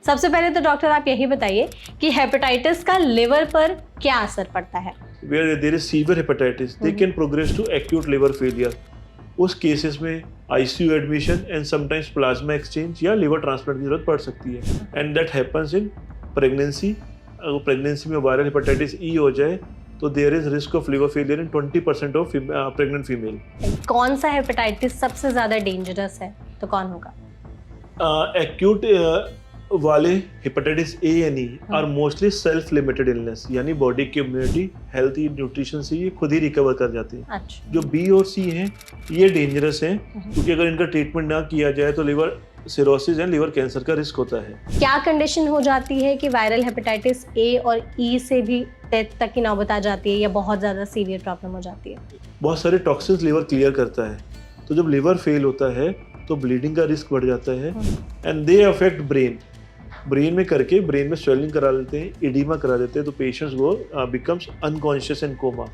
सबसे पहले तो डॉक्टर आप यही बताइए कि हेपेटाइटिस का लिवर पर क्या असर पड़ता है? Where there is severe hepatitis, they can progress to acute liver failure. उस केसेस में ICU admission and sometimes plasma exchange या लिवर ट्रांसप्लांट की जरूरत पड़ सकती है and that happens in pregnancy. अगर प्रेगनेंसी में वायरल हेपेटाइटिस ई हो जाए तो there is risk of liver failure in 20% of pregnant female. कौन सा हेपेटाइटिस सबसे ज्यादा डेंजरस है तो कौन होगा? एक्यूट वाले hepatitis A and E are mostly self limited illness, यानी बॉडी की इम्यूनिटी हेल्थी न्यूट्रिशन से ये खुद ही रिकवर कर जाते हैं। अच्छा। जो बी और सी हैं ये डेंजरस हैं क्योंकि अगर इनका ट्रीटमेंट ना किया जाए तो liver cirrhosis and liver cancer का रिस्क होता है। क्या कंडीशन हो जाती है कि वायरल हेपेटाइटिस ए और ई से भी डेथ तक की नौबत आ जाती है या बहुत ज्यादा सीवियर प्रॉब्लम हो जाती है? बहुत सारे टॉक्सिन्स लिवर क्लियर करता है, तो जब लिवर फेल होता है तो ब्लीडिंग का रिस्क बढ़ जाता है एंड दे अफेक्ट ब्रेन में करके ब्रेन में स्वेलिंग करा लेते हैं, एडिमा करा देते हैं, तो पेशेंट्स वो बिकम्स अनकॉन्शियस एंड कोमा।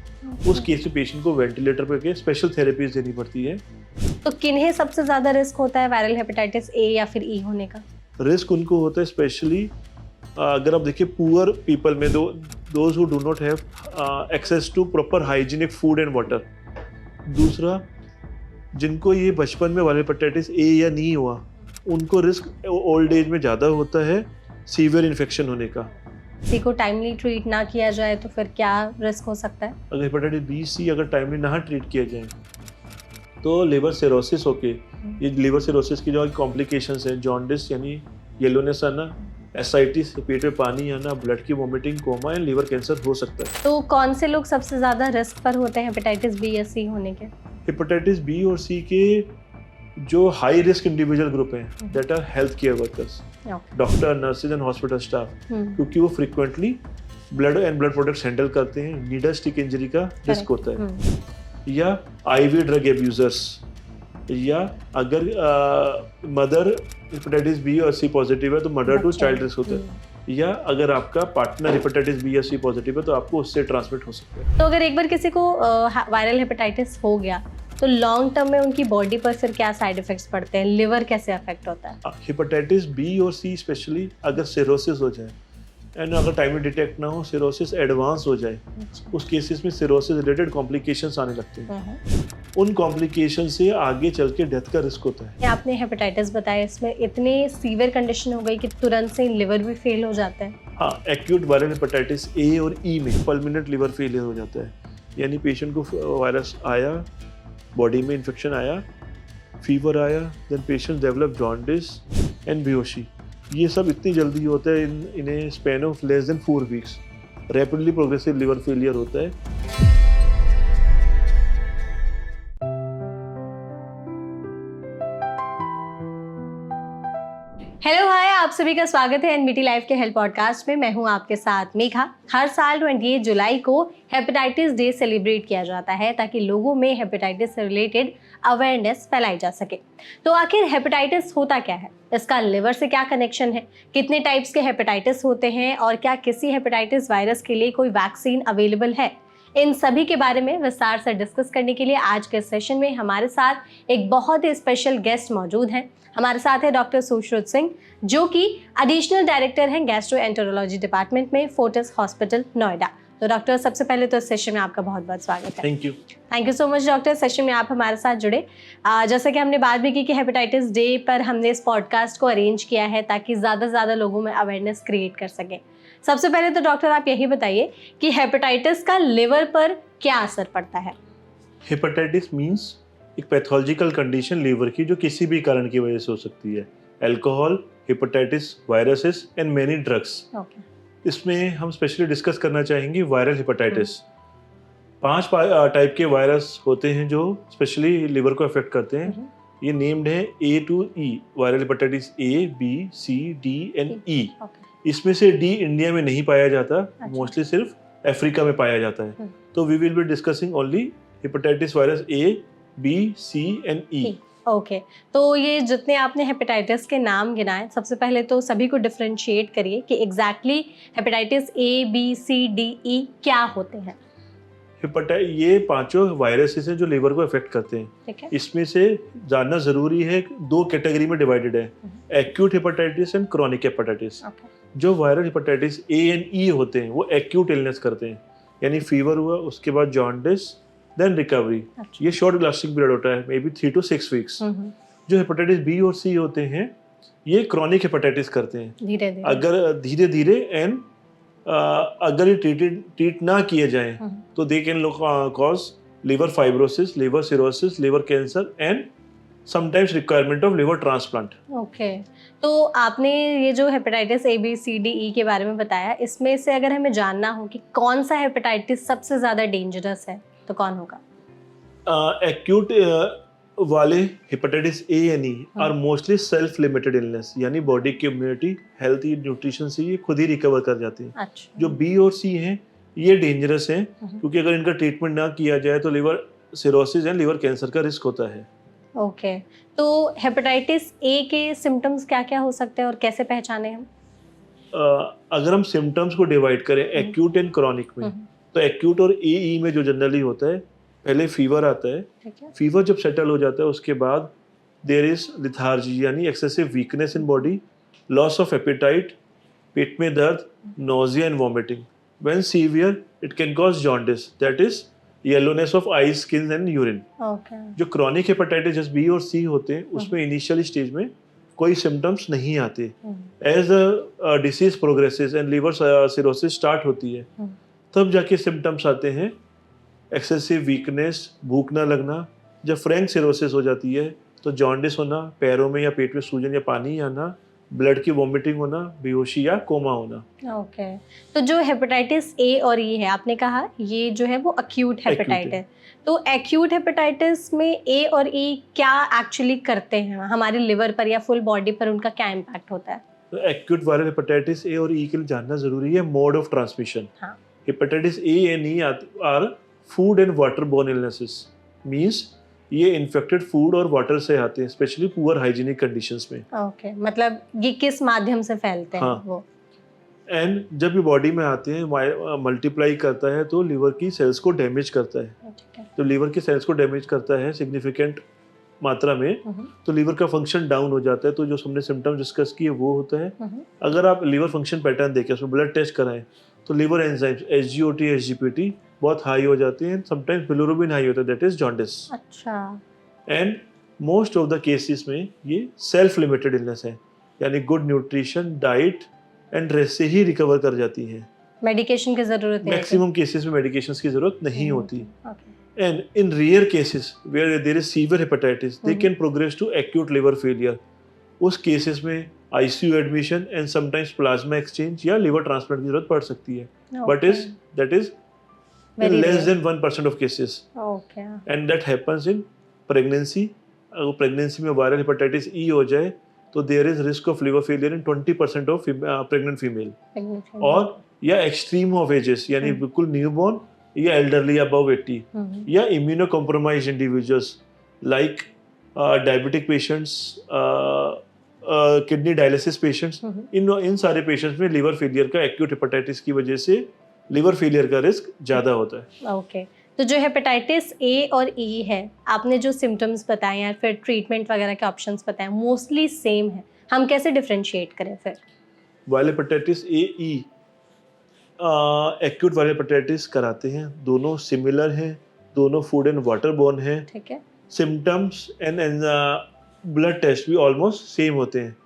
उस केस में पेशेंट को वेंटिलेटर पे के स्पेशल थेरेपीज देनी पड़ती है। तो किन्हें सबसे ज्यादा रिस्क होता है वायरल हेपेटाइटिस ए या फिर ई होने का? रिस्क उनको होता है स्पेशली अगर आप देखिए पुअर पीपल में, those who do not have access to proper hygienic food and water. दूसरा, जिनको ये बचपन में वायरल हेपेटाइटिस ए या नहीं हुआ उनको रिस्क ओल्ड एज में ज़्यादा होता है सीवियर इन्फेक्शन होने का। किसी को टाइमली ट्रीट ना किया जाए तो फिर क्या रिस्क हो सकता है? अगर हेपेटाइटिस बी सी अगर टाइमली ना ट्रीट किया जाए तो लिवर सिरोसिस होके, ये लिवर सिरोसिस की जो कॉम्प्लिकेशंस हैं, जॉन्डिस यानी येलोनेस आना, एसाइटिस पेट में पानी आना, ब्लड की vomiting, coma and liver cancer हो सकता है। तो कौन से लोग सबसे ज्यादा रिस्क पर होते हैं हेपेटाइटिस बी या सी होने के? हेपेटाइटिस बी और सी के जो हाई रिस्क इंडिविजुअल ग्रुप हैं that are health care workers, doctor, nurses and hospital staff, क्योंकि वो frequently blood and blood products handle करते हैं, नीडल स्टिक इंजरी का रिस्क होता है, या आईवी ड्रग एब्यूजर्स, या अगर मदर हेपेटाइटिस बी और सी पॉजिटिव है तो मदर टू चाइल्ड रिस्क होता है, या अगर आपका पार्टनर हेपेटाइटिस बी या सी पॉजिटिव है तो आपको उससे ट्रांसमिट हो सकता है। तो अगर एक बार किसी को वायरल हेपेटाइटिस हो गया तो लॉन्ग टर्म में उनकी बॉडी पर फिर क्या साइड इफेक्ट्स पड़ते हैं? लिवर कैसे अफेक्ट होता है? हेपेटाइटिस बी और सी स्पेशली अगर सिरोसिस हो जाए एंड अगर टाइम में डिटेक्ट ना हो, सिरोसिस एडवांस हो जाए, उस केसेस में सिरोसिस रिलेटेड कॉम्प्लिकेशंस आने लगते हैं। उन कॉम्प्लिकेशन से आगे चल के डेथ का रिस्क होता है। आपने हेपेटाइटिस बताया, इसमें इतनी सीवियर कंडीशन हो गई कि तुरंत से लिवर भी फेल हो जाता है। हाँ, एक्यूट वायरल हेपेटाइटिस ए और ई में परमानेंट लिवर फेलियर हो जाता है, यानी पेशेंट को वायरस आया, बॉडी में इन्फेक्शन आया, फीवर आया, then patient develop jaundice and बेहोशी। ये सब इतनी जल्दी होता है in a span of less than 4 weeks. Rapidly progressive liver failure होता है। हेलो हाय, आप सभी का स्वागत है एनबीटी लाइफ के हेल्थ पॉडकास्ट में। मैं हूं आपके साथ मेघा। हर साल 28 जुलाई को हेपेटाइटिस डे सेलिब्रेट किया जाता है ताकि लोगों में हेपेटाइटिस से रिलेटेड अवेयरनेस फैलाई जा सके। तो आखिर हेपेटाइटिस होता क्या है, इसका लिवर से क्या कनेक्शन है, कितने टाइप्स के हेपेटाइटिस होते हैं और क्या किसी हेपेटाइटिस वायरस के लिए कोई वैक्सीन अवेलेबल है, इन सभी के बारे में विस्तार से डिस्कस करने के लिए आज के सेशन में हमारे साथ एक बहुत ही स्पेशल गेस्ट मौजूद हैं। हमारे साथ है डॉक्टर सुश्रुत सिंह, जो कि एडिशनल डायरेक्टर हैं गैस्ट्रोएंटेरोलॉजी डिपार्टमेंट में फोर्टिस हॉस्पिटल नोएडा। तो डॉक्टर, सबसे पहले तो इस सेशन में आपका बहुत बहुत स्वागत है। Thank you so much doctor, session में आप हमारे साथ जुड़े। जैसा कि हमने बात भी की कि हेपेटाइटिस डे पर हमने इस पॉडकास्ट को अरेंज किया है ताकि ज़्यादा से ज़्यादा लोगों में अवेयरनेस क्रिएट कर सकें। सबसे पहले तो डॉक्टर आप यही बताइए कि हेपेटाइटिस का लिवर पर क्या असर पड़ता है? हेपेटाइटिस मीन्स एक पैथोलॉजिकल कंडीशन लिवर की जो किसी भी कारण की वजह से हो सकती है। Alcohol, hepatitis, viruses and many drugs. इसमें हम स्पेशली डिस्कस करना चाहेंगे वायरल हेपेटाइटिस। 5 टाइप के वायरस होते हैं जो स्पेशली लिवर को अफेक्ट करते हैं। ये नेम्ड है A to E, viral hepatitis A, B, C, D and E। इसमें से D इंडिया में नहीं पाया जाता, मोस्टली सिर्फ अफ्रीका में पाया जाता है। तो we will be discussing only hepatitis virus A, B, C and E। Okay, तो ये जितने आपने हेपेटाइटिस के नाम गिनाए, सबसे पहले तो सभी को डिफरेंशिएट करिए कि exactly hepatitis A, B, C, D, E क्या होते हैं। ये पांचों वायरसेस हैं जो लिवर को अफेक्ट करते हैं। ठीक है। इसमें से जानना जरूरी है, दो कैटेगरी में डिवाइडेड है, acute hepatitis and chronic hepatitis. जो वायरल हेपेटाइटिस ए एंड ई होते हैं वो एक्यूट इलनेस करते हैं, यानी फीवर हुआ, उसके बाद जॉन्डिस, देन रिकवरी। ये शॉर्ट लास्टिंग पीरियड होता है, मे बी 3 to 6 वीक्स। जो हेपेटाइटिस बी और सी होते हैं ये क्रॉनिक हेपेटाइटिस करते हैं, धीरे धीरे, अगर धीरे धीरे एंड अगर ये ट्रीट ना किए जाएं तो they can cause liver fibrosis, liver cirrhosis, liver cancer and sometimes requirement of liver transplant. Okay. तो आपने ये जो hepatitis A B C D E के बारे में बताया, इसमें से अगर हमें जानना हो कि कौन सा हेपेटाइटिस सबसे ज्यादा डेंजरस है तो कौन होगा? एक्यूट वाले hepatitis A and E are mostly self limited illness, यानी बॉडी की इम्यूनिटी, हेल्थी न्यूट्रिशन से ये खुद ही रिकवर कर जाती है। अच्छा। जो बी और सी हैं ये डेंजरस हैं, क्योंकि अगर इनका ट्रीटमेंट ना किया जाए तो liver cirrhosis and liver cancer का रिस्क होता है। ओके। तो हेपेटाइटिस ए के सिम्टम्स क्या क्या हो सकते हैं और कैसे पहचाने हम? अगर हम सिम्टम्स को डिवाइड करें एक्यूट एंड क्रॉनिक में, तो एक्यूट और ए में जो जनरली होता है, पहले फीवर आता है। फीवर जब सेटल हो जाता है उसके बाद देयर इज लिथार्जी, यानी excessive weakness in body, loss of appetite, पेट में दर्द, nausea and vomiting. When severe it can cause jaundice, that is yellowness of eye, skin and urine. जो क्रॉनिक हेपेटाइटिस जैसे बी और सी होते हैं उसमें इनिशियल स्टेज में कोई सिम्टम्स नहीं आते। As the disease progresses and liver cirrhosis start होती है तब जाके सिम्टम्स आते हैं, एक्सेसिव वीकनेस, भूख ना लगना। जब फ्रैंक सिरोसिस हो जाती है तो जॉन्डिस होना, पैरों में या पेट में सूजन या पानी आना, ब्लड की वॉमिटिंग होना, बेहोशी या कोमा होना। ओके। तो जो हेपेटाइटिस ए और ई है, आपने कहा ये जो है वो अक्यूट हेपेटाइटिस है। तो एक्यूट हेपेटाइटिस में ए और ई क्या एक्चुअली करते हैं हमारे लिवर पर या फुल बॉडी पर, उनका क्या इम्पैक्ट होता है? तो एक्यूट वायरल हेपेटाइटिस ए और ई के लिए जानना जरूरी है mode of transmission. Hepatitis A and E are food and water borne illnesses, means ये इन्फेक्टेड फूड और वाटर से आते हैं, स्पेशली पुअर हाइजीनिक कंडीशंस में। ओके। मतलब ये किस माध्यम से फैलते हैं? वो एंड जब ये बॉडी में आते हैं मल्टीप्लाई करता है तो लिवर की सेल्स को डैमेज करता है। तो लिवर की सेल्स को डैमेज करता है सिग्निफिकेंट मात्रा में, तो लिवर का फंक्शन डाउन हो जाता है। तो जो हमने सिम्टम्स डिस्कस किए वो होता है। अगर आप लिवर फंक्शन पैटर्न देखें, उसमें ब्लड टेस्ट कराएं तो लिवर एंजाइम्स SGOT, SGPT बहुत हाई हो जाते हैं, समटाइम्स बिलिरुबिन हाई होता है, दैट इज जॉन्डिस। अच्छा। And most of the cases में ये सेल्फ लिमिटेड इलनेस है, यानी good nutrition, diet and rest से ही रिकवर कर जाती है। मेडिकेशन की जरूरत नहीं, मैक्सिमम केसेस में मेडिकेशंस की जरूरत नहीं होती। And in rare cases where there is severe hepatitis they can progress to acute liver failure. उस केसेस में ICU admission and sometimes plasma exchange या लिवर ट्रांसप्लांट की जरूरत पड़ सकती है, but that is in less than 1% of cases. Okay. And that happens in pregnancy. अगर pregnancy में वायरल हेपेटाइटिस ई हो जाए तो there is risk of liver failure in 20% of pregnant female, और या एक्सट्रीम ऑफ एजेस, यानी बिल्कुल newborn या एल्डरली अबव 80, या immunocompromised individuals like diabetic patients, kidney dialysis patients. इन सारे पेशेंट्स में लिवर फेलियर का, एक्यूट हेपेटाइटिस की वजह से लिवर फेलियर का रिस्क ज्यादा होता है। ओके। तो जो हेपेटाइटिस ए और ई है, आपने जो सिम्टम्स बताए या फिर ट्रीटमेंट वगैरह के ऑप्शंस बताए, मोस्टली सेम है, हम कैसे डिफरेंशिएट करें फिर? वायरल हेपेटाइटिस ए ई एक्यूट वायरल हेपेटाइटिस कराते हैं, दोनों सिमिलर हैं, दोनों फूड एंड वाटर बोर्न हैं। ठीक है। सिम्टम्स एंड ब्लड टेस्ट भी ऑलमोस्ट सेम होते हैं।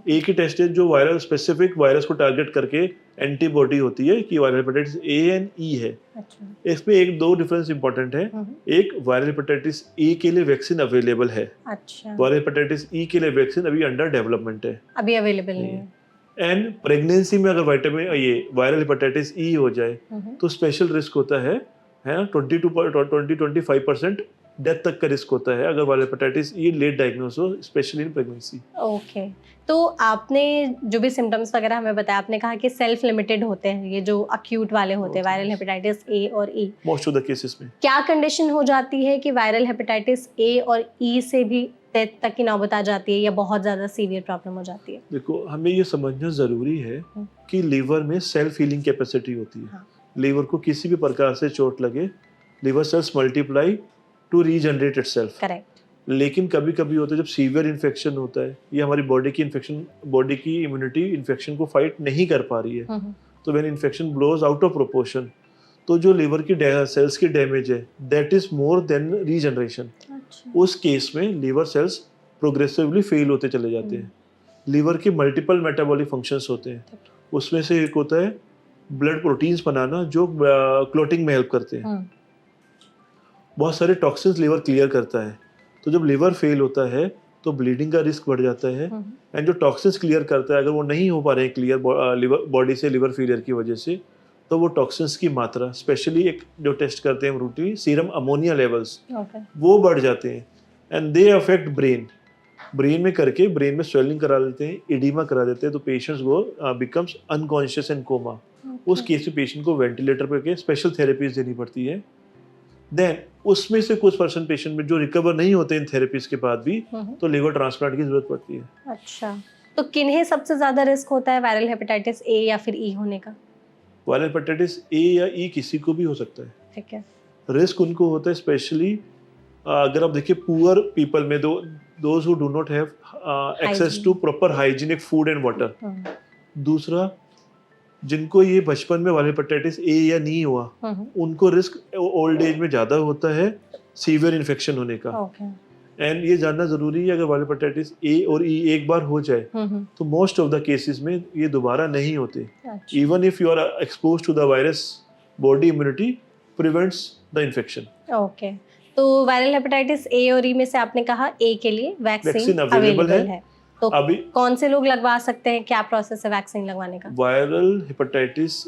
एक ही टेस्ट है जो वायरल स्पेसिफिक वायरस को टारगेट करके एंटीबॉडी होती है कि वायरल हेपेटाइटिस ए एंड ई है। अच्छा। इसमें एक दो डिफरेंस इंपॉर्टेंट है। एक, वायरल हेपेटाइटिस ए के लिए वैक्सीन अवेलेबल है। अच्छा। वायरल हेपेटाइटिस ई के लिए वैक्सीन अभी अंडर डेवलपमेंट है, अभी अवेलेबल नहीं है। एंड प्रेगनेंसी में अगर ये वायरल हेपेटाइटिस ई हो जाए तो स्पेशल रिस्क होता है ना, 20-25% डेथ तक का रिस्क होता है अगर viral hepatitis E late diagnose हो, स्पेशली इन प्रेगनेंसी। ओके। तो आपने जो भी सिम्टम्स वगैरह हमें बताया, आपने कहा कि सेल्फ लिमिटेड होते हैं ये जो अक्यूट वाले होते हैं, वायरल हेपेटाइटिस ए और ई मोस्ट ऑफ द केसेस में। क्या कंडीशन हो जाती है कि वायरल हेपेटाइटिस ए और ई से भी डेथ तक की नौबत आ जाती है या बहुत ज़्यादा सीवियर प्रॉब्लम हो जाती है? देखो, हमें ये समझना ज़रूरी है कि लीवर में सेल्फ हीलिंग कैपेसिटी होती है। लीवर को किसी भी प्रकार से चोट लगे, liver cells multiply two regenerate itself. Correct. लेकिन कभी कभी होता है जब सीवियर इन्फेक्शन होता है या हमारी बॉडी की इम्यूनिटी इन्फेक्शन को फाइट नहीं कर पा रही है, तो when infection blows out of proportion, तो जो लिवर की सेल्स की डैमेज है that is more than regeneration. उस केस में लिवर सेल्स प्रोग्रेसिवली फेल होते चले जाते हैं। लिवर के मल्टीपल मेटाबॉलिक फंक्शंस होते हैं, उसमें से एक होता है ब्लड प्रोटीन्स बनाना जो क्लॉटिंग में हेल्प करते हैं। बहुत सारे टॉक्सिन्स लिवर क्लियर करता है, तो जब लिवर फेल होता है तो ब्लीडिंग का रिस्क बढ़ जाता है। एंड जो टॉक्सिन्स क्लियर करता है अगर वो नहीं हो पा रहे हैं क्लियर बॉडी से लिवर फेलियर की वजह से, तो वो टॉक्सिन्स की मात्रा, स्पेशली एक जो टेस्ट करते हैं रूटीन सीरम अमोनिया लेवल्स, वो बढ़ जाते हैं एंड दे अफेक्ट ब्रेन में करके ब्रेन में स्वेलिंग करा देते हैं, एडिमा करा देते हैं, तो पेशेंट्स वो बिकम्स अनकॉन्शियस एंड कोमा। उस केस में पेशेंट को वेंटिलेटर पर के स्पेशल थेरेपीज देनी पड़ती है। देन उसमें से कुछ % पेशेंट में जो रिकवर नहीं होते इन थेरेपीज के बाद भी, तो लिवर ट्रांसप्लांट की जरूरत पड़ती है। अच्छा, तो किन्हें सबसे ज्यादा रिस्क होता है वायरल हेपेटाइटिस ए या फिर ई होने का? वायरल हेपेटाइटिस ए या ई किसी को भी हो सकता है। ठीक है। रिस्क उनको होता है स्पेशली अगर आप देखिए पुअर पीपल में, those who do not have access to proper hygienic food and water. दूसरा, जिनको ये बचपन में वायरल हेपेटाइटिस ए या नी हुआ, उनको रिस्क ओल्ड एज में ज़्यादा होता है सीवियर इन्फेक्शन होने का। एंड ये जानना जरूरी है, अगर वायरल हेपेटाइटिस ए और ई एक बार हो जाए तो मोस्ट ऑफ द केसेस में ये दोबारा नहीं होते। Even if you are expose to the virus, body immunity prevents the infection. Okay, तो वायरल हेपेटाइटिस ए और ई में से आपने कहा ए के लिए वैक्सीन अवेलेबल है, तो अभी कौन से लोग लगवा सकते हैं, क्या प्रोसेस है वैक्सीन लगवाने का? वायरल हेपेटाइटिस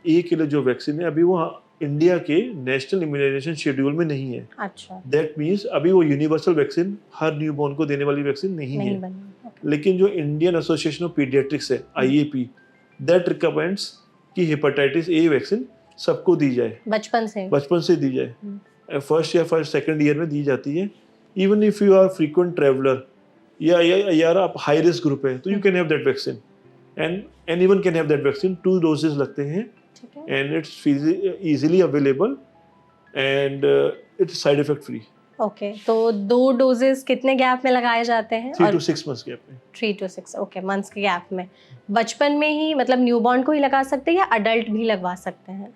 ए के लिए जो वैक्सीन है अभी वो इंडिया के नेशनल इम्यूनाइजेशन शेड्यूल में नहीं है। अच्छा, दैट मींस अभी वो यूनिवर्सल वैक्सीन हर न्यूबॉर्न को देने वाली वैक्सीन नहीं है। लेकिन जो इंडियन एसोसिएशन ऑफ पीडियाट्रिक्स है IAP, दैट रिकमेंड्स कि हेपेटाइटिस ए वैक्सीन सबको दी जाए, बचपन से दी जाए। फर्स्ट या सेकंड ईयर में दी जाती है। Even if you are frequent traveller या यार आप हाई रिस्क ग्रुप है, तो you can have that vaccine and anyone can have that vaccine. 2 doses लगते हैं and it's easily available and it's side effect free. Okay, तो 2 doses कितने gap में लगाए जाते हैं? 3 to 6 months गैप में। 3 to 6 ओके मंथ्स के गैप में। बचपन में ही मतलब न्यूबॉर्न को ही लगा सकते हैं या अडल्ट भी लगवा सकते हैं?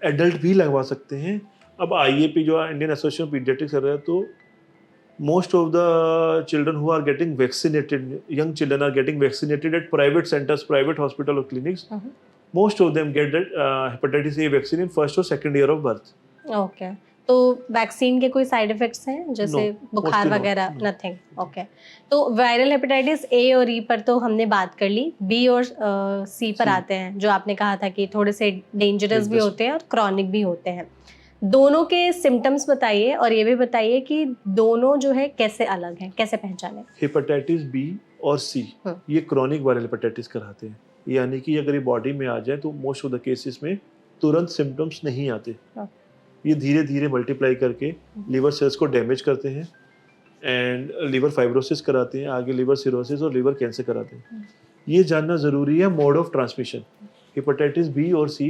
एडल्ट भी लगवा सकते हैं। अब IAP जो इंडियन एसोसिएशन ऑफ पीडियाट्रिक्स कर रहा है, तो most of the children who are getting vaccinated, young children are getting vaccinated at private centers, private hospital or clinics. Most of them get that hepatitis A vaccine in first or second year of birth. Okay. तो vaccine के कोई side effects हैं जैसे बुखार वगैरह? Nothing. Okay, तो viral hepatitis A और ई पर तो हमने बात कर ली। बी और सी पर आते हैं, जो आपने कहा था कि थोड़े से डेंजरस भी होते हैं और क्रॉनिक भी होते हैं। दोनों के सिम्टम्स बताइए और ये भी बताइए कि दोनों जो है कैसे अलग हैं, कैसे पहचाने? हेपेटाइटिस बी और सी ये क्रॉनिक वायरल हेपेटाइटिस कराते हैं, यानी कि अगर ये बॉडी में आ जाए तो मोस्ट ऑफ द केसेस में तुरंत सिम्टम्स नहीं आते। ये धीरे धीरे मल्टीप्लाई करके लिवर सेल्स को डैमेज करते हैं एंड लिवर फाइब्रोसिस कराते हैं, आगे लिवर सिरोसिस और लिवर कैंसर कराते हैं। ये जानना ज़रूरी है mode of transmission. Hepatitis B और सी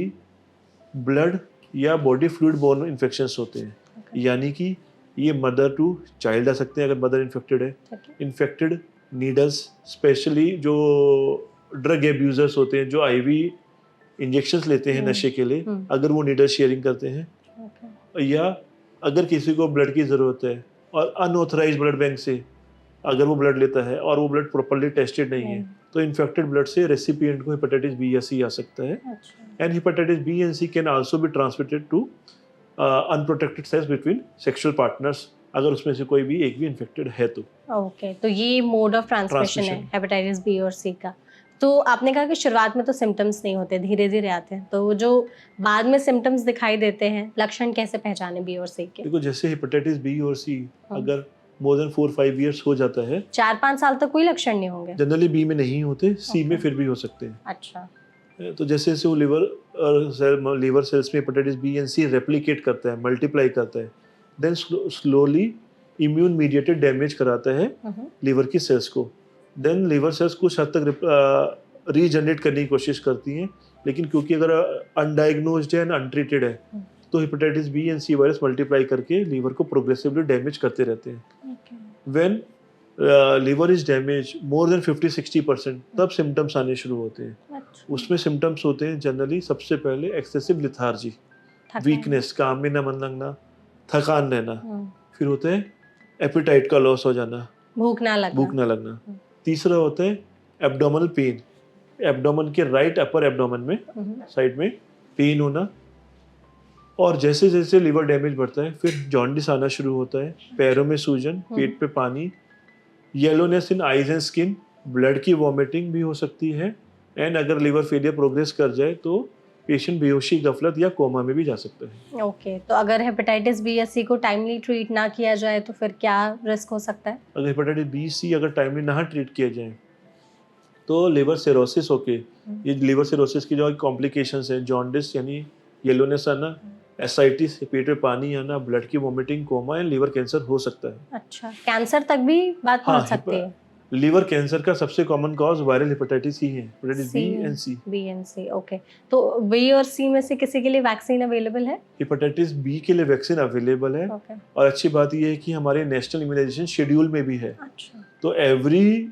ब्लड या बॉडी फ्लूइड बोर्न इन्फेक्शंस होते हैं, यानी कि ये मदर टू चाइल्ड आ सकते हैं अगर मदर इन्फेक्टेड है। इन्फेक्टेड नीडल्स, स्पेशली जो ड्रग एब्यूजर्स होते हैं जो IV इंजेक्शंस लेते हैं नशे के लिए, अगर वो नीडल शेयरिंग करते हैं, या अगर किसी को ब्लड की ज़रूरत है और अनऑथराइज्ड ब्लड बैंक से अगर वो ब्लड लेता है और वो ब्लड प्रॉपर्ली टेस्टेड नहीं है, तो इन्फेक्टेड ब्लड से रेसिपिएंट को हेपेटाइटिस बी या सी आ सकता है। And hepatitis B and C can also be transmitted to unprotected sex between sexual partners, अगर उसमें से कोई भी एक भी इन्फेक्टेड है तो। ओके, तो ये मोड ऑफ ट्रांसमिशन है हेपेटाइटिस बी और सी का। तो आपने कहा कि शुरुआत में तो सिम्टम्स नहीं होते, धीरे धीरे आते हैं, तो जो बाद में सिम्टम्स दिखाई देते हैं, लक्षण कैसे पहचाने बी और सी के? देखो, जैसे हेपेटाइटिस बी और सी अगर मोर देन 4-5 इयर्स हो जाता है, 4-5 साल तक कोई लक्षण नहीं होंगे। जनरली बी में नहीं होते, सी में फिर भी हो सकते हैं। अच्छा, तो जैसे जैसे वो लिवर सेल्स में hepatitis B and C replicate करता है, मल्टीप्लाई करता है, then slowly immune mediated damage कराता है लिवर की सेल्स को। देन लिवर सेल्स कुछ हद तक रीजनरेट करने की कोशिश करती हैं, लेकिन क्योंकि अगर अनडायग्नोज्ड है एंड अनट्रीटेड है तो hepatitis B and C virus multiply करके लीवर को प्रोग्रेसिवली डैमेज करते रहते हैं। When liver is damage more than 50-60% तब सिम्टम्स आने शुरू होते हैं। अच्छा। उसमें सिम्टम्स होते हैं जनरली सबसे पहले एक्सेसिव लिथार्जी, वीकनेस, काम में न मन लगना, थकान रहना। फिर होता है एपिटाइट का लॉस हो जाना, भूख ना लगना। तीसरा होता है एब्डोमिनल पेन, एब्डोमेन के राइट अपर एब्डोमेन में साइड में पेन होना। और जैसे जैसे लिवर डैमेज बढ़ता है फिर जॉन्डिस आना शुरू होता है, पैरों में सूजन, पेट पे पानी, yellowness in eyes and skin, blood की वॉमिटिंग भी हो सकती है। एंड अगर लिवर फेलियर प्रोग्रेस कर जाए तो पेशेंट बेहोशी, गफलत या कोमा में भी जा सकता है। ओके, तो अगर हेपेटाइटिस बी या सी को टाइमली ट्रीट ना किया जाए तो फिर क्या रिस्क हो सकता है? अगर हेपेटाइटिस बी सी अगर टाइमली ना ट्रीट किया जाए तो लिवर सिरोसिस होके, ये लिवर सिरोसिस की जो कॉम्प्लिकेशंस है, जॉन्डिस यानी येलोनेस आना, एसाइटिस पेट में पानी आना, ब्लड की vomiting, coma and liver cancer हो सकता है। अच्छा, कैंसर तक भी बात पहुंच सकती है? लिवर कैंसर का सबसे कॉमन कॉज वायरल हेपेटाइटिस ही है, hepatitis B and C. Okay, तो बी और सी में से किसी के लिए वैक्सीन अवेलेबल है? हेपेटाइटिस बी के लिए वैक्सीन अवेलेबल है। और अच्छी बात यह है कि हमारे नेशनल इम्यूनाइजेशन शेड्यूल में भी है। अच्छा। तो every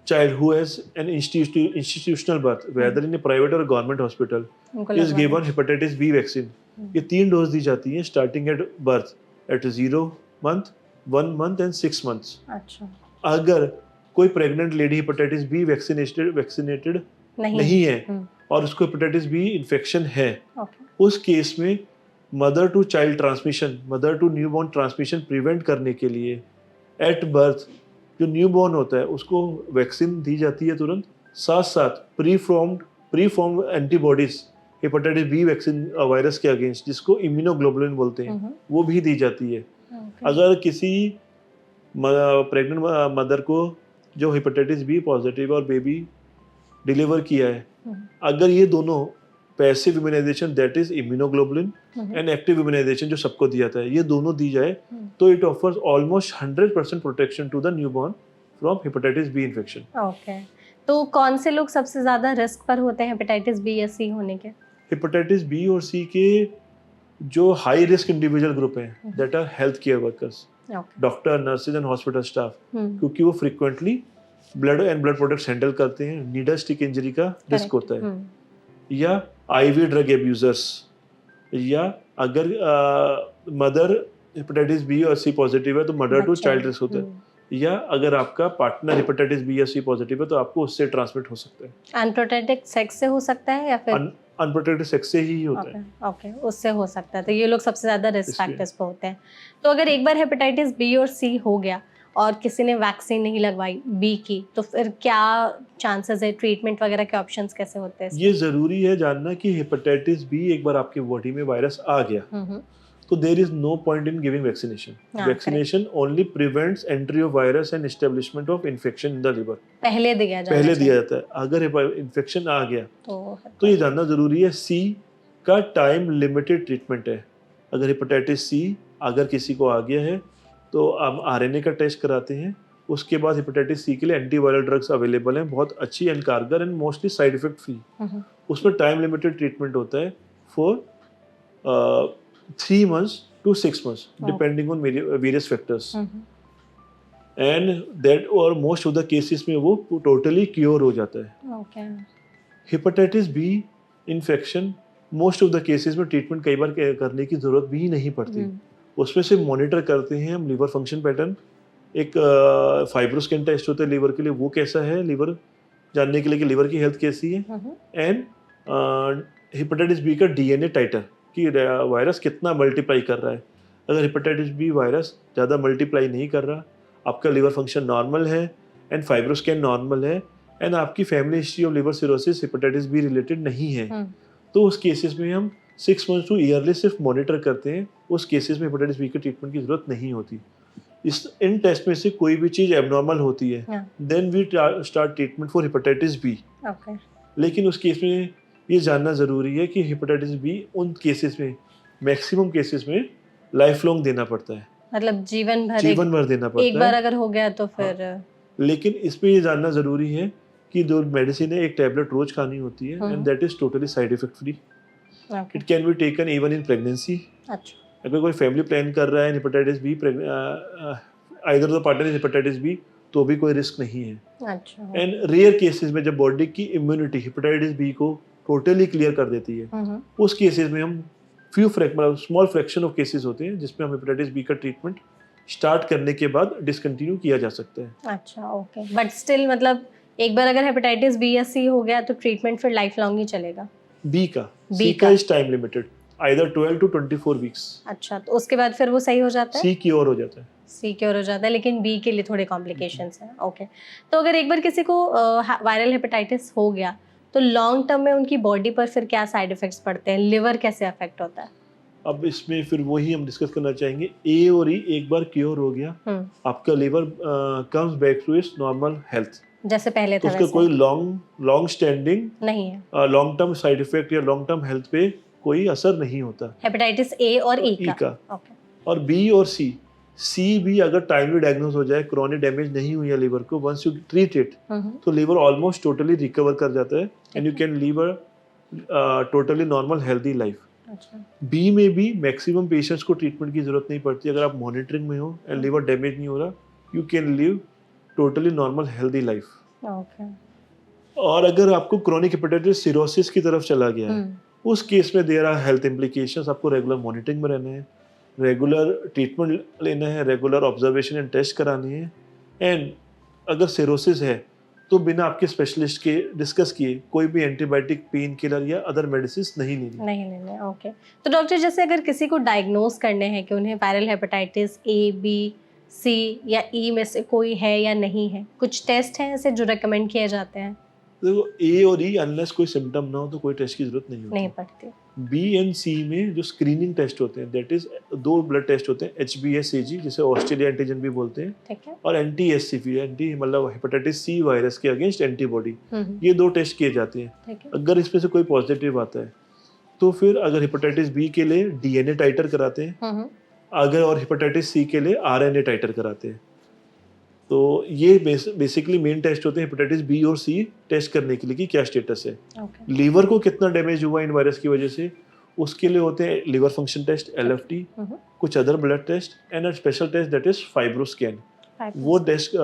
child who has an institutional birth, whether in a private or government hospital, is given hepatitis B vaccine. ये 3 डोज दी जाती हैं starting at birth, at 0 month, 1 month and 6 months। अच्छा। अगर कोई pregnant lady hepatitis B vaccinated नहीं है और उसको हेपेटाइटिस बी इन्फेक्शन है, उस केस में mother to child transmission, mother to newborn transmission prevent करने के लिए एट बर्थ जो न्यूबॉर्न होता है उसको वैक्सीन दी जाती है तुरंत। साथ साथ pre formed antibodies hepatitis B vaccine virus के अगेंस्ट, जिसको इम्यूनोग्लोबुलिन बोलते हैं, वो भी दी जाती है। अगर किसी प्रेग्नेंट मदर को जो हेपेटाइटिस बी पॉजिटिव और बेबी डिलीवर किया है, अगर ये दोनों passive immunization that is immunoglobulin and active immunization जो सबको दिया जाता है, ये दोनों दी जाए तो it offers almost 100% protection to the newborn from hepatitis B infection. Okay, तो कौन से लोग सबसे ज्यादा रिस्क पर होते हैं हेपेटाइटिस बी या सी होने के? हेपेटाइटिस बी और सी के जो हाई रिस्क इंडिविजुअल ग्रुप हैं that are health care workers, doctor, nurses and hospital staff, क्योंकि वो फ्रीक्वेंटली ब्लड प्रोडक्ट्स हैंडल करते हैं, नीडल स्टिक इंजरी का रिस्क होता है, या आईवी ड्रग एब्यूजर्स, या अगर मदर हेपेटाइटिस बी और सी पॉजिटिव है तो मदर टू चाइल्ड रिस्क होता है, या अगर आपका पार्टनर हेपेटाइटिस बी या सी पॉजिटिव है तो आपको उससे ट्रांसमिट हो सकता है। अनप्रोटेक्टेड सेक्स से हो सकता है या फिर अनप्रोटेक्टेड सेक्स से ही होता है? ओके, उससे हो सकता है। तो ये लोग सबसे ज्यादा रिस्क फैक्टर्स पे होते हैं। तो अगर एक बार हेपेटाइटिस बी और सी हो गया और किसी ने वैक्सीन नहीं लगवाई बी की, तो फिर क्या चांसेस है, ट्रीटमेंट वगैरह के ऑप्शंस कैसे होते हैं? ये जरूरी है जानना कि हेपेटाइटिस बी एक बार आपके बॉडी में वायरस आ गया तो there is no point in giving vaccination. Vaccination only prevents entry of virus and establishment of infection in the liver. पहले दिया जाता है। अगर इन्फेक्शन आ गया तो ये जानना जरूरी है सी का टाइम लिमिटेड ट्रीटमेंट है। अगर हेपेटाइटिस सी अगर किसी को आ गया है तो हम आरएनए का टेस्ट कराते हैं, उसके बाद हेपेटाइटिस सी के लिए एंटीवायरल ड्रग्स अवेलेबल हैं, बहुत अच्छी एंड कारगर and mostly side effect free. उसमें टाइम लिमिटेड ट्रीटमेंट होता है for 3 months to 6 months depending on various factors and that और most of the cases में वो totally cure हो जाता है। Hepatitis B infection most of the cases में ट्रीटमेंट कई बार करने की जरूरत भी नहीं पड़ती। उसमें से मॉनिटर करते हैं हम लिवर फंक्शन पैटर्न, एक फाइब्रोस्कैन टेस्ट होता है लिवर के लिए, वो कैसा है लिवर जानने के लिए कि लिवर की हेल्थ कैसी है, एंड हेपेटाइटिस बी का डीएनए टाइटर कि वायरस कितना मल्टीप्लाई कर रहा है। अगर हेपेटाइटिस बी वायरस ज़्यादा मल्टीप्लाई नहीं कर रहा, आपका लिवर फंक्शन नॉर्मल है एंड फाइब्रोस्कैन नॉर्मल है एंड आपकी family history of liver cirrhosis hepatitis be related नहीं है, तो उस केसेस में हम 6 months to ईयरली सिर्फ मॉनिटर करते हैं। उस केसेस में हेपेटाइटिस बी के ट्रीटमेंट की जरूरत नहीं होती। इन टेस्ट में से कोई भी चीज़ एबनॉर्मल होती है then we start treatment for hepatitis B. लेकिन उस केस में ये जानना ज़रूरी है कि हेपेटाइटिस बी उन केसेस में, मैक्सिमम केसेस में लाइफ लॉन्ग देना पड़ता है, मतलब जीवन भर देना पड़ता है। एक बार अगर हो गया तो फिर लेकिन इसमें ये जानना ज़रूरी है कि जो मेडिसिन है एक टैबलेट रोज खानी होती है and that is totally side effect free. Okay, it can be taken even in pregnancy. अच्छा, अगर कोई फैमिली प्लान कर रहा है hepatitis B, either the partner is hepatitis B, तो भी कोई रिस्क नहीं है. अच्छा, एंड रेयर केसेस में जब बॉडी की इम्यूनिटी हेपेटाइटिस बी को टोटली क्लियर कर देती है, उस केसेस में हम मतलब स्मॉल फ्रैक्शन ऑफ केसेस होते हैं जिसमें हम हेपेटाइटिस बी का ट्रीटमेंट स्टार्ट करने के बाद डिसकंटिन्यू किया जा सकता है. अच्छा, ओके, बट स्टिल मतलब एक बार अगर हेपेटाइटिस बी या सी हो गया तो ट्रीटमेंट फिर लाइफ लॉन्ग ही चलेगा? बी का, B सी का। का is time limited, either 12 to 24 weeks. अच्छा, तो उसके बाद फिर वो सही हो जाता है? सी क्योर हो जाता है. सी क्योर हो जाता है, लेकिन बी के लिए थोड़े कॉम्प्लिकेशंस हैं. ओके, तो अगर एक बार किसी को वायरल हेपेटाइटिस हो गया तो लॉन्ग टर्म में उनकी बॉडी पर फिर क्या साइड इफेक्ट्स पड़ते हैं? लिवर कैसे अफेक्ट होता है? अब इसमें फिर वही हम डिस्कस करना चाहेंगे. ए और ई एक बार क्योर हो गया, आपका liver comes back to its normal health, जैसे पहले तो था उसका वैसे कोई लॉन्ग स्टैंडिंग नहीं है? लॉन्ग टर्म साइड इफेक्ट या लॉन्ग टर्म हेल्थ पे कोई असर नहीं होता. हेपेटाइटिस ए और ई ई का. ओके, और बी और सी भी अगर टाइमली डायग्नोज हो जाए, क्रोनिक डैमेज नहीं हुई है लिवर को, वंस यू ट्रीट इट, तो लिवर ऑलमोस्ट टोटली रिकवर कर जाता है and you can leave a totally normal healthy life. अच्छा, बी में भी मैक्सिमम पेशेंट्स को ट्रीटमेंट की जरूरत नहीं पड़ती. अगर आप मॉनिटरिंग में हो एंड लिवर डैमेज नहीं हो रहा, you can live totally normal healthy life. Okay, और अगर आपको क्रोनिक हेपेटाइटिस सिरोसिस की तरफ चला गया है, उस केस में देयर आर हेल्थ इम्प्लीकेशंस. आपको रेगुलर मॉनिटरिंग में रहना है, रेगुलर ट्रीटमेंट लेना है, रेगुलर ऑब्जर्वेशन एंड टेस्ट करानी है. एंड अगर सिरोसिस है तो बिना आपके स्पेशलिस्ट के डिस्कस किए कोई भी एंटीबायोटिक, पेन किलर या अदर मेडिसिन नहीं लेनी. नहीं लेने. ओके, तो डॉक्टर जैसे अगर किसी को डायग्नोज करने हैं कि उन्हें वायरल हेपेटाइटिस ए, बी, सी या ई में से कोई है या नहीं है, कुछ टेस्ट हैं ऐसे जो रेकमेंड किए जाते हैं? देखो, ए और ई अनलेस कोई सिम्टम ना हो तो कोई टेस्ट की जरूरत नहीं नहीं होती. पड़ती. बी एंड सी में जो स्क्रीनिंग टेस्ट होते हैं, दैट इज 2 ब्लड टेस्ट होते हैं, HbS-Ag जिसे ऑस्ट्रेलिया एंटीजन भी बोलते हैं, ठीक है. और NTSCV, एंटी मतलब हेपेटाइटिस सी वायरस के अगेंस्ट एंटीबॉडी. ये 2 टेस्ट किए जाते हैं. ठीक है. अगर इसमें से कोई पॉजिटिव आता है तो फिर अगर हेपेटाइटिस बी के लिए DNA टाइटर कराते हैं, अगर और हेपेटाइटिस सी के लिए RNA टाइटर कराते हैं. तो ये बेसिकली मेन टेस्ट होते हैं हेपेटाइटिस बी और सी टेस्ट करने के लिए कि क्या स्टेटस है. ओके, लीवर को कितना डैमेज हुआ इन वायरस की वजह से, उसके लिए होते हैं लिवर फंक्शन टेस्ट, LFT, कुछ other blood test and a special test that is fibroscan. वो टेस्ट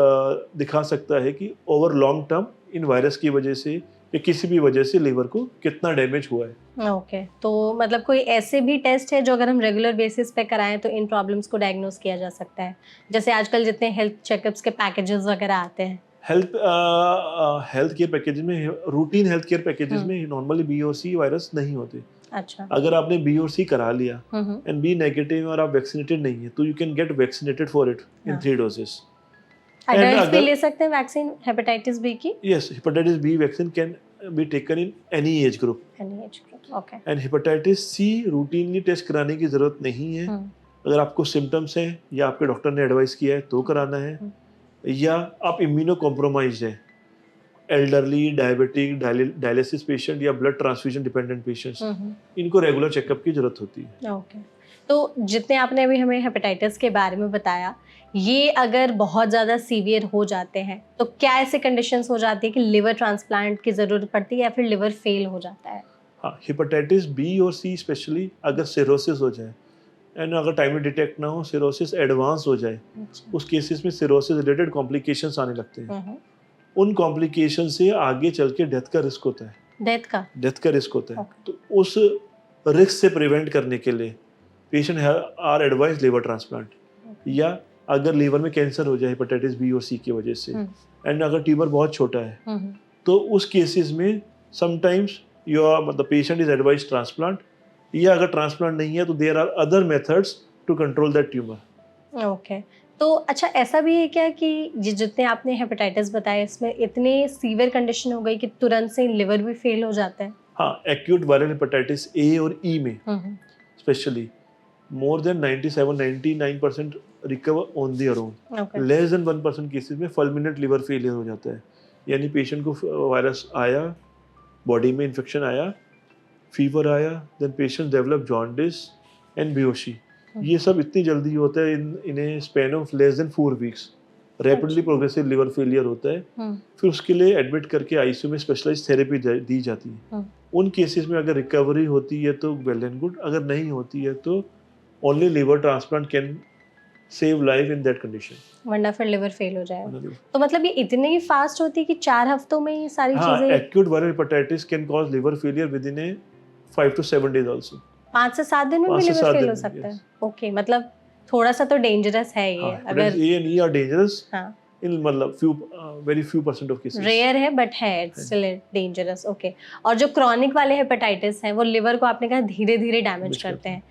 दिखा सकता है कि ओवर लॉन्ग टर्म इन वायरस की वजह से या किसी भी वजह से लिवर को कितना डैमेज हुआ है. ओके, तो मतलब कोई ऐसे भी टेस्ट है जो अगर हम रेगुलर बेसिस पे कराएं तो इन प्रॉब्लम्स को डायग्नोज किया जा सकता है? जैसे आजकल जितने हेल्थ चेकअप्स के पैकेजेस वगैरह आते हैं, हेल्थ केयर पैकेज में, रूटीन हेल्थ केयर पैकेजेस में नॉर्मली बी और सी वायरस नहीं होते. अच्छा, अगर आपने बी और सी करा लिया एंड बी नेगेटिव और आप वैक्सीनेटेड नहीं है, तो you can get vaccinated for it in 3 doses. Adults भी ले सकते हैं वैक्सीन हेपेटाइटिस बी की? Yes, hepatitis B vaccine can be taken in any age group. Any age group. Okay, And hepatitis C routinely test कराने की जरूरत नहीं है. अगर आपको सिम्टम्स हैं या आपके डॉक्टर ने एडवाइस किया है तो कराना है, या आप इम्यूनो कॉम्प्रोमाइज्ड है, एल्डरली, डायबिटिक, डायलिसिस पेशेंट या ब्लड ट्रांसफ्यूजन डिपेंडेंट पेशेंट्स, इनको रेगुलर चेकअप की जरूरत होती है. ओके, तो जितने आपने अभी हमें हेपेटाइटिस के बारे में बताया, ये अगर बहुत ज़्यादा सीवियर हो जाते हैं तो क्या ऐसे कंडीशंस हो जाती है कि लिवर ट्रांसप्लांट की ज़रूरत पड़ती है या फिर लिवर फेल हो जाता है? हाँ, हेपेटाइटिस बी और सी स्पेशली अगर सिरोसिस हो जाए एंड अगर टाइम में डिटेक्ट ना हो, सिरोसिस एडवांस हो जाए, उस केसेस में सिरोसिस रिलेटेड कॉम्प्लिकेशंस आने लगते हैं. उन कॉम्प्लिकेशन से आगे चल के डेथ का रिस्क होता है. डेथ का रिस्क होता है. तो उस रिस्क से प्रिवेंट करने के लिए patient are advise liver transplant. या अगर लीवर में कैंसर हो जाए हेपेटाइटिस बी और सी की वजह से, एंड अगर ट्यूमर बहुत छोटा है, तो उस केसेस में sometimes the patient is advise transplant, या अगर ट्रांसप्लांट नहीं है तो there are other methods to control that tumour. Okay, तो अच्छा ऐसा भी है क्या कि जितने आपने हेपेटाइटिस बताए इसमें इतने सीवियर कंडीशन हो गई कि तुरंत से लिवर भी फेल हो जाता है? हाँ, एक्यूट वायरल हेपेटाइटिस ए और ई में specially more than 97-99% recover on their own. Okay. Less than 1% cases में fulminant liver failure हो जाता है. यानी पेशेंट को वायरस आया, बॉडी में इन्फेक्शन आया, फीवर आया, then patient develop jaundice and बेहोशी. ये सब इतनी जल्दी होता है in span of less than 4 weeks. Rapidly progressive liver failure होता है, फिर उसके लिए एडमिट करके आईसीयू में स्पेशलाइज्ड थेरेपी दी जाती है। उन केसेस में अगर रिकवरी होती है तो वेल एंड गुड, अगर नहीं होती है तो only liver transplant can save life in that condition, वरना फिर लिवर फेल हो जाएगा। तो मतलब ये इतनी ही फास्ट होती है कि 4 हफ्तों में ये सारी चीजें? Acute viral hepatitis can cause liver failure with in A 5 to 7 days also. 5 से 7 दिन में भी लिवर फेल हो सकता है? ओके, मतलब थोड़ा सा तो डेंजरस है ये। अगर A and E are dangerous in मतलब very few percent of cases, rare है बट है, इट्स स्टिल डेंजरस। ओके, और जो क्रॉनिक वाले हेपेटाइटिस हैं वो लिवर को आपने कहा धीरे धीरे डैमेज करते हैं,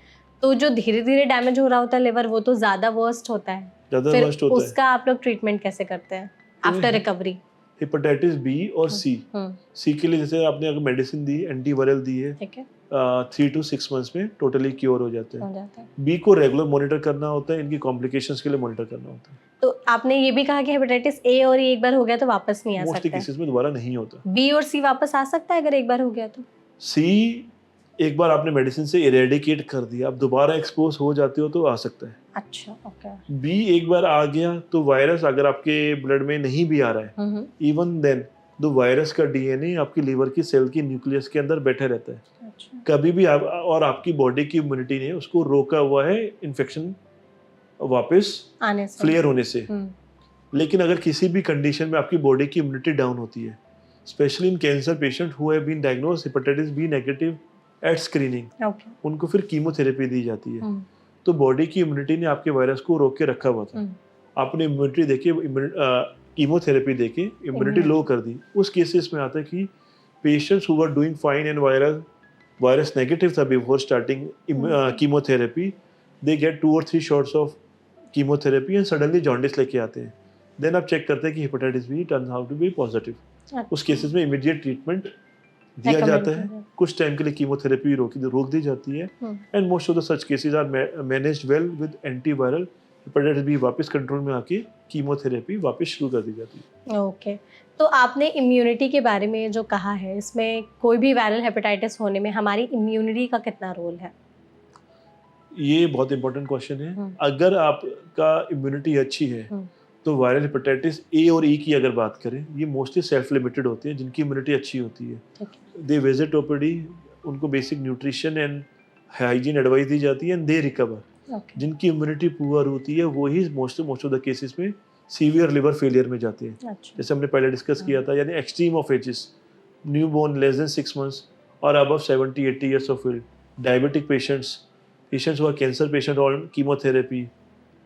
तो जो धीरे धीरे डैमेज हो रहा होता है लिवर, वो तो ज्यादा वर्स्ट होता है, फिर उसका आप लोग ट्रीटमेंट कैसे करते हैं आफ्टर रिकवरी? हेपेटाइटिस बी और सी के लिए जैसे आपने अगर मेडिसिन दी, एंटीवायरल दी है, ठीक है, 3 to 6 months में टोटली क्योर हो जाते हैं। बी को रेगुलर मॉनिटर करना होता है, इनकी कॉम्प्लिकेशंस के लिए मॉनिटर करना होता है। तो आपने ये भी कहा कि हेपेटाइटिस ए और ई एक बार हो गया तो वापस नहीं आ सकता है? मोस्टली केसेस में दोबारा नहीं होता। बी और सी वापस आ सकता है अगर एक बार हो गया तो? सी एक बार आपने मेडिसिन से इरेडिकेट कर दिया, अब दोबारा एक्सपोज हो जाते हो तो आ सकता है। अच्छा, ओके। बी एक बार आ गया तो वायरस अगर आपके ब्लड में नहीं भी आ रहा है, इवन देन द वायरस का डीएनए आपकी लिवर की सेल की न्यूक्लियस के अंदर बैठे रहता है। अच्छा। कभी भी आप और आपकी बॉडी की इम्यूनिटी ने उसको रोका हुआ है इन्फेक्शन वापस आने से, फ्लेयर होने से। लेकिन अगर किसी भी कंडीशन में आपकी बॉडी की इम्यूनिटी डाउन होती है, specially in cancer patient who have been diagnosed hepatitis B negative at screening, उनको फिर कीमोथेरेपी दी जाती है। तो बॉडी की इम्यूनिटी ने आपके वायरस को रोक के रखा हुआ था, आपने इम्यूनिटी देके कीमोथेरेपी देके इम्यूनिटी लो कर दी। उस केसेस में आता है कि patients who are doing fine and virus negative था before starting chemotherapy, they get 2 or 3 shots of chemotherapy and suddenly jaundice लेके आते हैं। देन आप चेक करते हैं कि hepatitis B turns out to be positive. उस केसेस में इमीडिएट ट्रीटमेंट दिया जाता है, कुछ टाइम के लिए कीमोथेरेपी रोक दी जाती है, and most of the such cases are managed well with antiviral. Hepatitis B वापस कंट्रोल में आके कीमोथेरेपी वापस शुरू कर दी जाती है। ओके, तो आपने इम्यूनिटी के बारे में जो कहा है, इसमें कोई भी वायरल हेपेटाइटिस होने में हमारी इम्यूनिटी का कितना रोल है? ये बहुत इंपॉर्टेंट क्वेश्चन है। अगर आपका इम्यूनिटी अच्छी है तो वायरल हेपेटाइटिस ए और ई की अगर बात करें, ये मोस्टली सेल्फ लिमिटेड होती है जिनकी इम्यूनिटी अच्छी होती है। दे विजिट ओपीडी, उनको basic nutrition and hygiene advice दी जाती है एंड दे रिकवर। जिनकी इम्यूनिटी पुअर होती है वही मोस्ट ऑफ द केसेस में सीवियर लिवर फेलियर में जाते हैं। जैसे हमने पहले डिस्कस किया था, यानी extreme of ages, newborn less than 6 months और अबव 70-80 years of age, diabetic patients हुआ, cancer patient on chemotherapy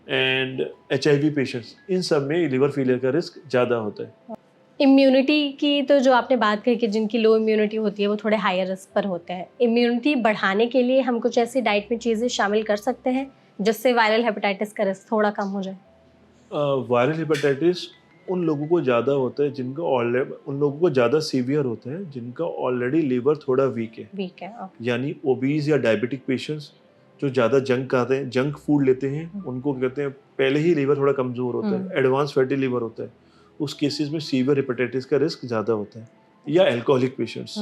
and HIV patients, इन सब में लिवर फेलियर का रिस्क ज़्यादा होता है। इम्यूनिटी की तो जो आपने बात कही कि जिनकी लो इम्यूनिटी होती है वो थोड़े हायर रिस्क पर होते हैं, इम्यूनिटी बढ़ाने के लिए हम कुछ ऐसी डाइट में चीज़ें शामिल कर सकते हैं जिससे वायरल हेपेटाइटिस का रिस्क थोड़ा कम हो जाए? वायरल हेपेटाइटिस उन लोगों को ज़्यादा होता है जिनका ऑलरेडी, उन लोगों को ज़्यादा सीवियर होता है जिनका ऑलरेडी लिवर थोड़ा वीक है। यानी ओबीज या डायबिटिक पेशेंट्स जो ज़्यादा जंक खाते हैं, जंक फूड लेते हैं, उनको कहते हैं पहले ही लिवर थोड़ा कमज़ोर होता है, एडवांस फैटी लिवर होता है, उस केसेस में सीवियर हेपेटाइटिस का रिस्क ज़्यादा होता है। या एल्कोहलिक पेशेंट्स,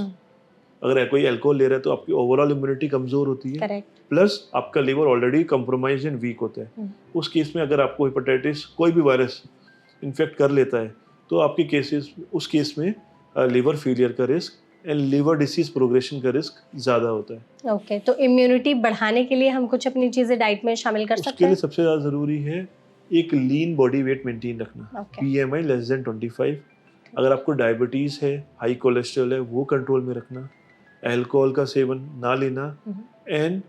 अगर कोई अल्कोहल ले रहा है तो आपकी ओवरऑल इम्यूनिटी कमज़ोर होती है, प्लस आपका liver already compromise and weak होता है। उस केस में अगर आपको हेपेटाइटिस कोई भी वायरस इन्फेक्ट कर लेता है तो आपके केसेस, उस केस में लिवर फेलियर का risk and liver disease progression का रिस्क ज़्यादा होता है। ओके, तो इम्यूनिटी बढ़ाने के लिए हम कुछ अपनी चीज़ें डाइट में शामिल कर सकते हैं? उसके लिए सबसे ज़्यादा ज़रूरी है एक लीन बॉडी वेट मेंटेन रखना, BMI लेस देन 25। अगर आपको डायबिटीज़ है, हाई कोलेस्ट्रॉल है, वो कंट्रोल में रखना, अल्कोहल का सेवन ना लेना, एंड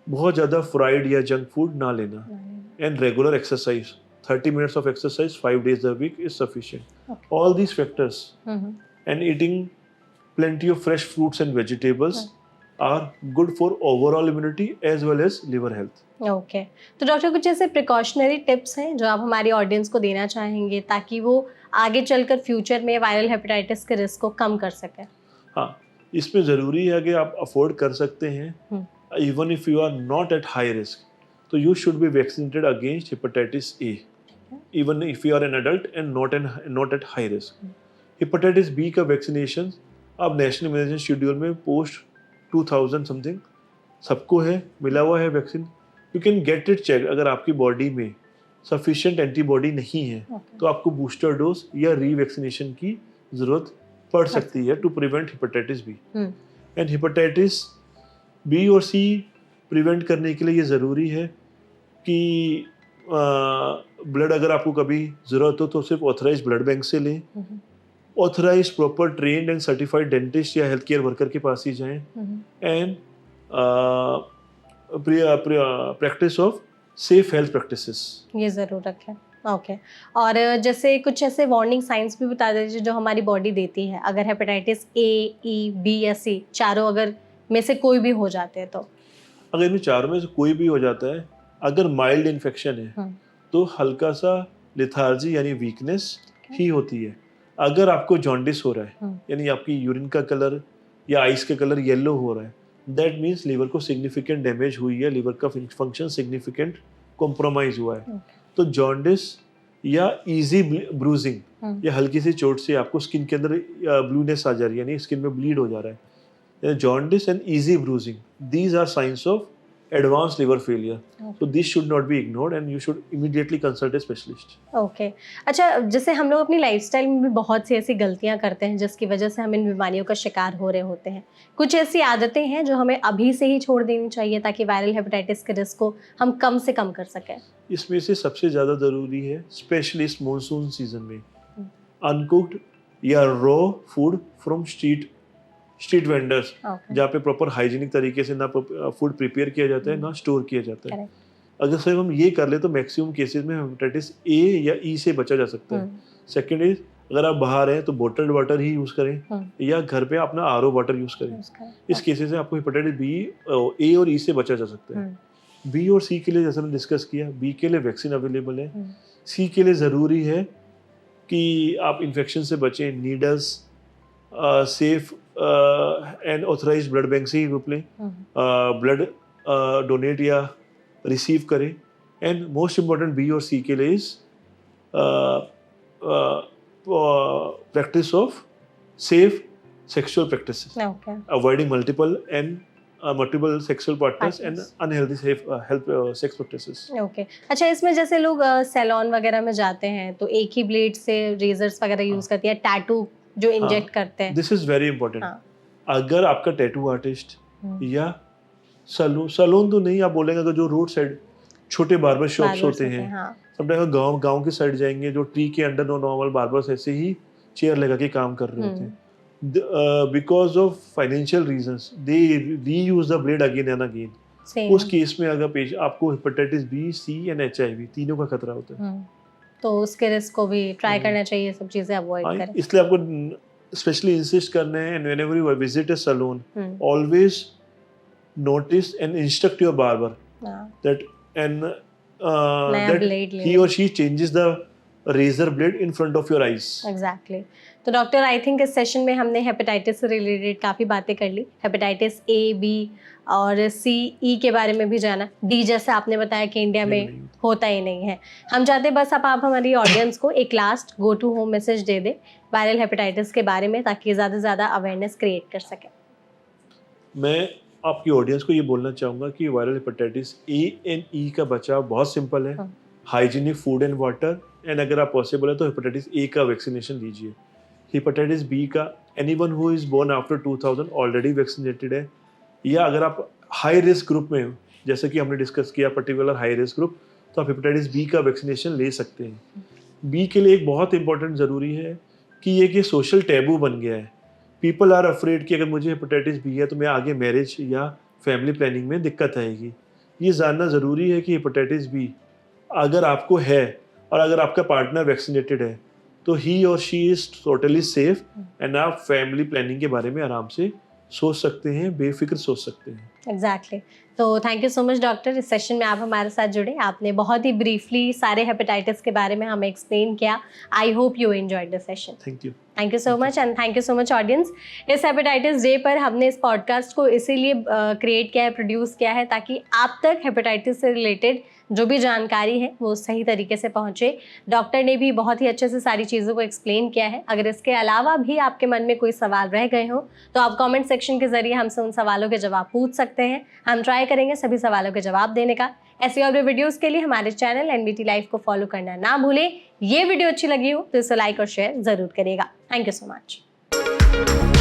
बहुत ज़्यादा फ्राइड या जंक फूड ना लेना, and regular exercise, 30 minutes of exercise 5 days a week is sufficient. All these factors and eating plenty of fresh fruits and vegetables are good for overall immunity as well as liver health. Okay, तो doctor कुछ ऐसे precautionary tips हैं जो आप हमारी audience को देना चाहेंगे ताकि वो आगे चलकर फ्यूचर में वायरल हेपेटाइटिस के रिस्क को कम कर सकें? हाँ, इसमें ज़रूरी है कि आप अफोर्ड कर सकते हैं, even if you are not at high risk, तो you should be vaccinated against hepatitis A, even if you are an adult and not at high risk. Hepatitis B का वैक्सीनेशन अब नेशनल इम्यूनाइजेशन शेड्यूल में post 2000 something सबको है, मिला हुआ है vaccine. You can get it check, अगर आपकी बॉडी में सफिशिएंट एंटीबॉडी नहीं है तो आपको बूस्टर डोज या रीवैक्सीनेशन की जरूरत पड़ सकती है to prevent hepatitis B. And hepatitis B और सी प्रिवेंट करने के लिए ये ज़रूरी है कि ब्लड अगर आपको कभी ज़रूरत हो तो सिर्फ ऑथराइज ब्लड बैंक से लें, authorise proper trained and certified dentist या हेल्थ केयर वर्कर के पास ही जाएं, and practice of safe health practices ये ज़रूर रखें। ओके और जैसे कुछ ऐसे वार्निंग साइंस भी बता दीजिए जो हमारी बॉडी देती है अगर हेपेटाइटिस ए, ई, बी या सी चारों अगर में से कोई भी हो जाते हैं तो। अगर इन चारों में से कोई भी हो जाता है, अगर माइल्ड इन्फेक्शन है तो हल्का सा लेथार्जी यानी वीकनेस ही होती है। अगर आपको जॉन्डिस हो रहा है यानी आपकी यूरिन का कलर या आइस का कलर येलो हो रहा है, दैट मीन्स लीवर को सिग्निफिकेंट डैमेज हुई है, लीवर का फंक्शन सिग्निफिकेंट कॉम्प्रोमाइज हुआ है। तो जॉन्डिस या इजी ब्रूजिंग या हल्की सी चोट से आपको स्किन के अंदर ब्लूनेस आ जा रही है यानी स्किन में ब्लीड हो जा रहा है, jaundice and easy bruising, these are science of advanced liver failure. So this should not be ignored and you should immediately consult a specialist. Okay. अच्छा जैसे हम लोग अपनी लाइफस्टाइल में भी बहुत सी ऐसी गलतियां करते हैं जिसकी वजह से हम इन बीमारियों का शिकार हो रहे होते हैं। कुछ ऐसी आदतें हैं जो हमें अभी से ही छोड़ देनी चाहिए ताकि वायरल हेपेटाइटिस के रिस्क को हम कम से कम कर सकें। इसमें से सबसे ज़्यादा ज़रूरी है स्पेशली इस मानसून सीजन में अनकुक्ड या raw food from street vendors, जहाँ पे प्रॉपर हाइजीनिक तरीके से ना फूड प्रिपेयर किया जाता है ना स्टोर किया जाता है। अगर सिर्फ हम ये कर ले तो मैक्सिमम केसेस में हेपेटाइटिस ए या ई से बचा जा सकता है। सेकेंड इज अगर आप बाहर हैं तो बोटल्ड वाटर ही यूज़ करें या घर पे अपना आरओ वाटर यूज़ करें। इस केसेस में आपको हेपेटाइटिस बी, ए और ई से बचा जा सकता है। बी और सी के लिए जैसे हमने डिस्कस किया, बी के लिए वैक्सीन अवेलेबल है, सी के लिए ज़रूरी है कि आप इन्फेक्शन से बचें, needles safe and authorised blood bank से ही लें, ब्लड डोनेट या रिसीव करें। एंड मोस्ट इम्पॉर्टेंट बी और सी के लिए is practice of safe sexual practices, avoiding multiple sexual partners and unhealthy sex practices. Okay अच्छा इसमें जैसे लोग सैलून वगैरह में जाते हैं तो एक ही ब्लेड से रेजर्स वगैरह यूज करते हैं, टैटू जो इंजेक्ट करते हैं, दिस इज वेरी इंपॉर्टेंट। अगर आपका टैटू आर्टिस्ट या सलून तो नहीं आप बोलेंगे, अगर जो रोड साइड छोटे बार्बर शॉप्स होते हैं, समटाइम गांव के साइड जाएंगे जो ट्री के अंडर नॉर्मल बार्बर्स ऐसे ही चेयर लगा के काम कर रहे होते हैं, because of financial reasons they reuse the blade again and again. उस केस में अगर आपको hepatitis B, C and HIV तीनों का खतरा होता है, तो उसके रिस्क को भी ट्राई करना चाहिए, सब चीजें अवॉइड करें। इसलिए आपको स्पेशली इंसिस्ट करना है, and whenever you visit a salon always notice and instruct your barber that he or she changes the razor blade in front of your eyes. Exactly. तो डॉक्टर आई थिंक इस session में हमने hepatitis से related काफ़ी बातें कर ली, hepatitis A, B और सी, ई के बारे में भी जाना, डी जैसे आपने बताया कि इंडिया में होता ही नहीं है। हम चाहते बस आप हमारी ऑडियंस को एक last go to home message दे दे वायरल हेपेटाइटिस के बारे में ताकि ज़्यादा से ज़्यादा अवेयरनेस क्रिएट कर सकें। मैं आपकी ऑडियंस को ये बोलना चाहूँगा कि वायरल हेपेटाइटिस ए एंड ई का बचाव बहुत सिंपल है, hygienic food and water, and अगर आप पॉसिबल है तो हेपेटाइटिस ए का वैक्सीनेशन लीजिए। हेपेटाइटिस बी का anyone who is born after 2000 already vaccinated है, या अगर आप हाई रिस्क ग्रुप में हो जैसे कि हमने डिस्कस किया पर्टिकुलर हाई रिस्क ग्रुप, तो आप हेपेटाइटिस बी का वैक्सीनेशन ले सकते हैं। बी के लिए एक बहुत इंपॉर्टेंट ज़रूरी है कि ये सोशल टैबू बन गया है। पीपल आर अफ्रेड कि अगर मुझे हेपेटाइटिस बी है तो मैं आगे मैरिज या फैमिली प्लानिंग में दिक्कत आएगी। ये जानना ज़रूरी है कि हेपेटाइटिस बी अगर आपको है और अगर आपका पार्टनर वैक्सीनेटेड है तो ही और she is totally safe, and आप फैमिली प्लानिंग के बारे में आराम से सोच सकते हैं, बेफिक्र सोच सकते हैं। एग्जैक्टली तो thank you so much doctor, इस सेशन में आप हमारे साथ जुड़े, आपने बहुत ही ब्रीफली सारे हेपेटाइटिस के बारे में हमें एक्सप्लेन किया। I hope you enjoyed the session. Thank you so much, and thank you so much audience. इस हेपेटाइटिस डे पर हमने इस पॉडकास्ट को इसीलिए क्रिएट किया है, प्रोड्यूस किया है ताकि आप तक हेपेटाइटिस से रिलेटेड जो भी जानकारी है वो सही तरीके से पहुंचे। डॉक्टर ने भी बहुत ही अच्छे से सारी चीज़ों को एक्सप्लेन किया है। अगर इसके अलावा भी आपके मन में कोई सवाल रह गए हो तो आप कमेंट सेक्शन के जरिए हमसे उन सवालों के जवाब पूछ सकते हैं। हम ट्राई करेंगे सभी सवालों के जवाब देने का। ऐसी और भी वीडियोस के लिए हमारे चैनल एनबीटी लाइफ को फॉलो करना ना भूलें। ये वीडियो अच्छी लगी हो तो इसे लाइक और शेयर जरूर करिएगा। Thank you so much.